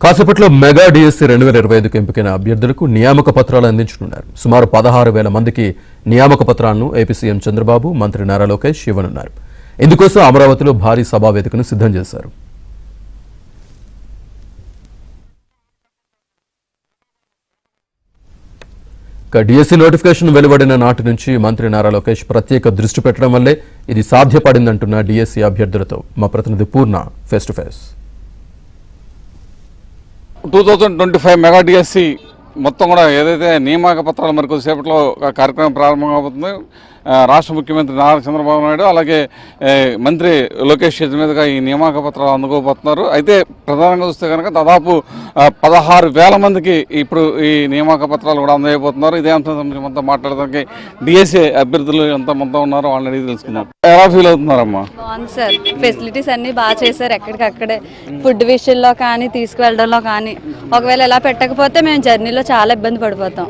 కాసేపట్లో mega DSC 2025కు ఎంపికైన అభ్యర్థులకు నియామక పత్రాలు అందించనున్నారు. సుమారు 16,000 మందికి నియామక పత్రాలను ఏపీ సీఎం చంద్రబాబు, మంత్రి నారా లోకేష్ ఇవ్వనున్నారు. ఇందుకోసం అమరావతిలో భారీ సభా వేదికను సిద్ధం చేశారు. డిఎస్సి నోటిఫికేషన్ వెలువడిన నాటి నుంచి మంత్రి నారా లోకేష్ ప్రత్యేక దృష్టి పెట్టడం వల్లే ఇది సాధ్యపడిందంటున్న డిఎస్సి అభ్యర్థులతో మా ప్రతినిధి Purna face to face. 2025 mega DSC మొత్తం కూడా ఏదైతే నియామక పత్రాలు మరి కొద్దిసేపట్లో కార్యక్రమం ప్రారంభమవుతుంది. రాష్ట్ర ముఖ్యమంత్రి నారా చంద్రబాబు నాయుడు అలాగే మంత్రి లోకేష్ చేతి మీదుగా ఈ నియామక పత్రాలు అందుకోబోతున్నారు. అయితే ప్రధానంగా చూస్తే కనుక దాదాపు 16,000 మందికి ఇప్పుడు ఈ నియామక పత్రాలు కూడా అందజేయబోతున్నారు. ఇదే అంశం సంబంధించి మొత్తం మాట్లాడడానికి డిఎస్సి అభ్యర్థులు ఎంత మొత్తం ఉన్నారో వాళ్ళని అడిగి తెలుసుకుందాం. ఎలా ఫీల్ అవుతున్నారమ్మా? బాగుంది సార్, ఫెసిలిటీస్ అన్ని బాగా చేశారు. ఎక్కడికక్కడే ఫుడ్ విషయంలో కానీ తీసుకువెళ్ళడంలో కానీ ఒకవేళ ఎలా పెట్టకపోతే మేము జర్నీలో చాలా ఇబ్బంది పడిపోతాం.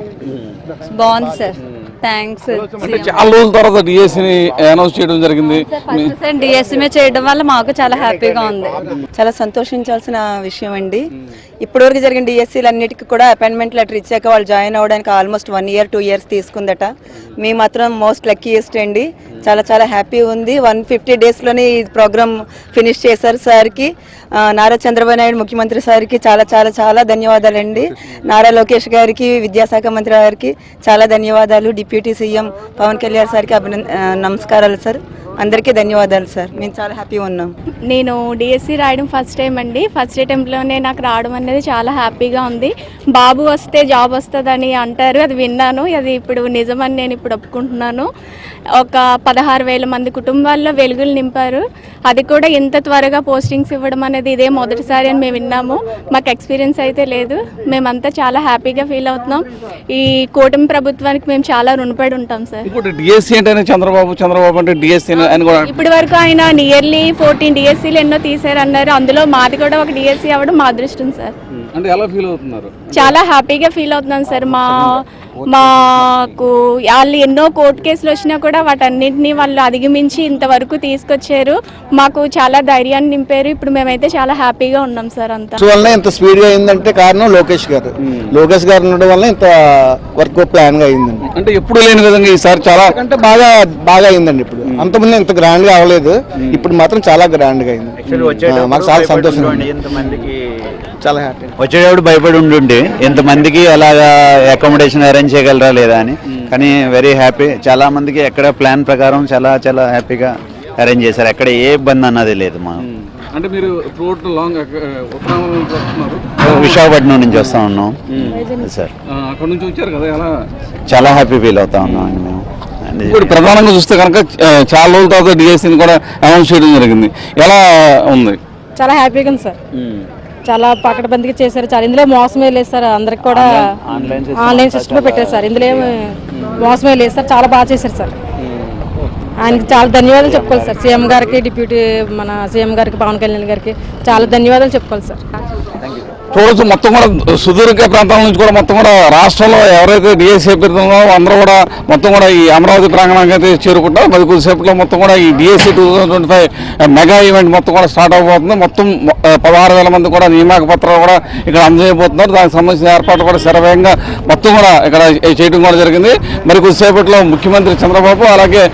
బాగుంది సార్, థ్యాంక్స్. చాలా రోజుల తర్వాత డిఎస్సిని అనౌన్స్ చేయడం జరిగింది. డిఎస్సి మీద చేయడం వల్ల మాకు చాలా హ్యాపీగా ఉంది. చాలా సంతోషించాల్సిన విషయం అండి. ఇప్పటివరకు జరిగిన డిఎస్సీలు అన్నిటికీ కూడా అపాయింట్మెంట్ లెటర్ ఇచ్చాక వాళ్ళు జాయిన్ అవ్వడానికి ఆల్మోస్ట్ 1 year 2 years తీసుకుందట. మేము మాత్రం మోస్ట్ లక్కీయెస్ట్ అండి. చాలా చాలా హ్యాపీ ఉంది. 150 daysలోనే ఈ ప్రోగ్రామ్ ఫినిష్ చేశారు. సార్కి, నారా చంద్రబాబు నాయుడు ముఖ్యమంత్రి సార్కి చాలా చాలా చాలా ధన్యవాదాలండి. నారా లోకేష్ గారికి, విద్యాశాఖ మంత్రి గారికి చాలా ధన్యవాదాలు. డిప్యూటీ సీఎం పవన్ కళ్యాణ్ సార్కి నమస్కారాలు సార్. అందరికీ ధన్యవాదాలు సార్. మేము చాలా హ్యాపీగా ఉన్నాం. నేను డిఎస్సి రాయడం ఫస్ట్ టైం అండి. ఫస్ట్ అటెంప్ట్లోనే నాకు రావడం అనేది చాలా హ్యాపీగా ఉంది. బాబు వస్తే జాబ్ వస్తుందని అంటారు, అది విన్నాను. అది ఇప్పుడు నిజమని నేను ఇప్పుడు ఒప్పుకుంటున్నాను. ఒక 16,000 మంది కుటుంబాల్లో వెలుగులు నింపారు. అది కూడా ఇంత త్వరగా పోస్టింగ్స్ ఇవ్వడం అనేది ఇదే మొదటిసారి అని మేము విన్నాము. మాకు ఎక్స్పీరియన్స్ అయితే లేదు. మేమంతా చాలా హ్యాపీగా ఫీల్ అవుతున్నాం. ఈ కూటమి ప్రభుత్వానికి మేము చాలా రుణపడి ఉంటాం సార్. డిఎస్సి అంటే చంద్రబాబు అంటే డిఎస్సి ఇప్పటి వరకు ఆయన నియర్లీ 14 డిఎస్సీలు ఎన్నో తీసారన్నారు. అందులో మాది కూడా ఒక డిఎస్సీ అవ్వడం మా అదృష్టం సార్. అంటే ఎలా ఫీల్ అవుతున్నారు? చాలా హ్యాపీగా ఫీల్ అవుతున్నాం సార్. మాకు వాళ్ళు ఎన్నో కోర్టు కేసులు వచ్చినా కూడా వాటన్నింటినీ వాళ్ళు అధిగమించి ఇంతవరకు తీసుకొచ్చారు. మాకు చాలా ధైర్యాన్ని నింపారు. ఇప్పుడు మేమైతే చాలా హ్యాపీగా ఉన్నాం సార్. అంతా వల్ల ఇంత స్పీడ్గా అయిందంటే కారణం లోకేష్ గారు ఉండడం వల్ల ఇంత వర్క్ ప్లాన్ గా అయిందండి. అంటే ఎప్పుడు లేని విధంగా ఈసారి చాలా అంటే బాగా అయిందండి. ఇప్పుడు అంతకుముందు ఇంత గ్రాండ్ గా అవ్వలేదు, ఇప్పుడు మాత్రం చాలా గ్రాండ్ గా అయింది. మాకు చాలా సంతోషం, చాలా హ్యాపీ. వచ్చేటప్పుడు భయపడి ఉండుంటే ఎంతమందికి అలాగా అకామిడేషన్ అరేంజ్ చేయగలరా లేదా అని, కానీ వెరీ హ్యాపీ. చాలా మందికి ఎక్కడ ప్లాన్ ప్రకారం చాలా చాలా హ్యాపీగా అరేంజ్ చేశారు. ఎక్కడ ఏ ఇబ్బంది అన్నది లేదు. మా అంటే మీరు విశాఖపట్నం నుంచి వస్తా ఉన్నాం సార్. అక్కడ నుంచి వచ్చారు కదా, ఎలా చాలా హ్యాపీ ఫీల్ అవుతా ఉన్నాం మేము. ఇప్పుడు ప్రధానంగా చూస్తే కనుక చాలా రోజుల తర్వాత డిఎస్సీని కూడా అనౌన్స్ చేయడం జరిగింది. ఎలా ఉంది? చాలా హ్యాపీగా ఉంది సార్. చాలా పకడ్బందీగా చేశారు. చాలా ఇందులో మోసమే లేదు సార్. అందరికి కూడా ఆన్లైన్ సిస్టమ్ పెట్టారు సార్. ఇందులో ఏమి మోసమే లేదు సార్. చాలా బాగా చేశారు సార్. ఆయనకి చాలా ధన్యవాదాలు చెప్పుకోవాలి సార్. సీఎం గారికి, డిప్యూటీ మన సీఎం గారికి, పవన్ కళ్యాణ్ గారికి చాలా ధన్యవాదాలు చెప్పుకోవాలి సార్. చూడొచ్చు, మొత్తం కూడా సుదీర్ఘ ప్రాంతాల నుంచి కూడా మొత్తం కూడా రాష్ట్రంలో ఎవరైతే డిఎస్సీ అభ్యర్థులు అందరూ కూడా మొత్తం కూడా ఈ అమరావతి ప్రాంగణానికి అయితే చేరుకుంటారు. మరి కొద్దిసేపట్లో మొత్తం కూడా ఈ డిఎస్సీ 2025 మెగా ఈవెంట్ మొత్తం కూడా స్టార్ట్ అవబోతుంది. మొత్తం 16,000 మంది కూడా నియామక పత్రాలు కూడా ఇక్కడ అందజేయబోతున్నారు. దానికి సంబంధించిన ఏర్పాట్లు కూడా శరవేగంగా మొత్తం కూడా ఇక్కడ చేయడం కూడా జరిగింది. మరి కొద్దిసేపట్లో ముఖ్యమంత్రి చంద్రబాబు అలాగే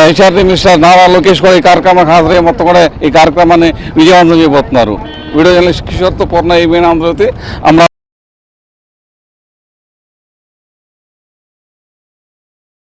హెచ్ఆర్డీ మినిస్టర్ నారా లోకేష్ కూడా ఈ కార్యక్రమానికి హాజరయ్యి మొత్తం కూడా ఈ కార్యక్రమాన్ని విజయవంతం చేయబోతున్నారు. వీడియో జర్నలిస్ట్ కిషోర్తో పూర్ణ, ఆంధ్రజ్యోతి, అమరావతి.